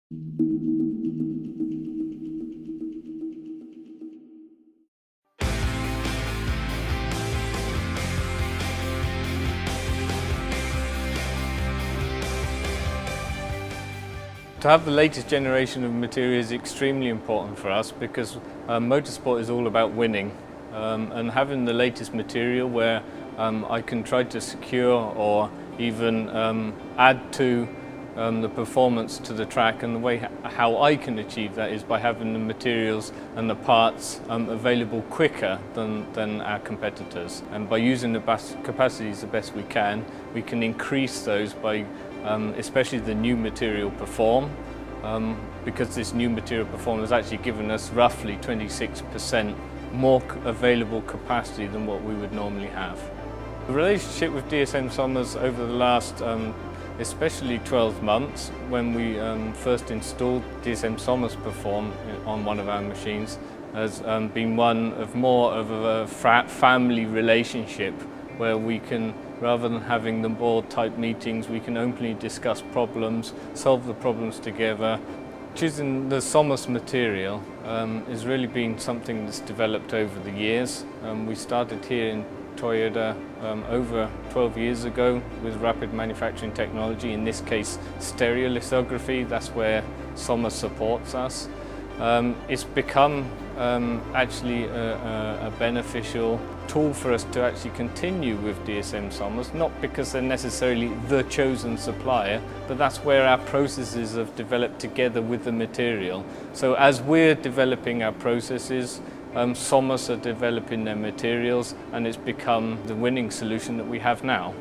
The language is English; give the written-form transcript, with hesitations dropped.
To have the latest generation of material is extremely important for us because motorsport is all about winning, and having the latest material where I can try to secure or even add to the performance to the track, and the way how I can achieve that is by having the materials and the parts available quicker than our competitors. And by using the capacities the best we can increase those by especially the new material PerFORM, because this new material PerFORM has actually given us roughly 26% more available capacity than what we would normally have. The relationship with DSM Somos over the last especially 12 months, when we first installed DSM Somos PerFORM on one of our machines, has been one of more of a family relationship, where we can, rather than having the board type meetings, we can openly discuss problems, solve the problems together. Choosing the Somos material has really been something that's developed over the years. We started here in Toyota over 12 years ago with rapid manufacturing technology, in this case stereolithography. That's where Somos supports us. It's become actually a beneficial tool for us to actually continue with DSM Somos, not because they're necessarily the chosen supplier, but that's where our processes have developed together with the material. So as we're developing our processes, Somos are developing their materials, and it's become the winning solution that we have now.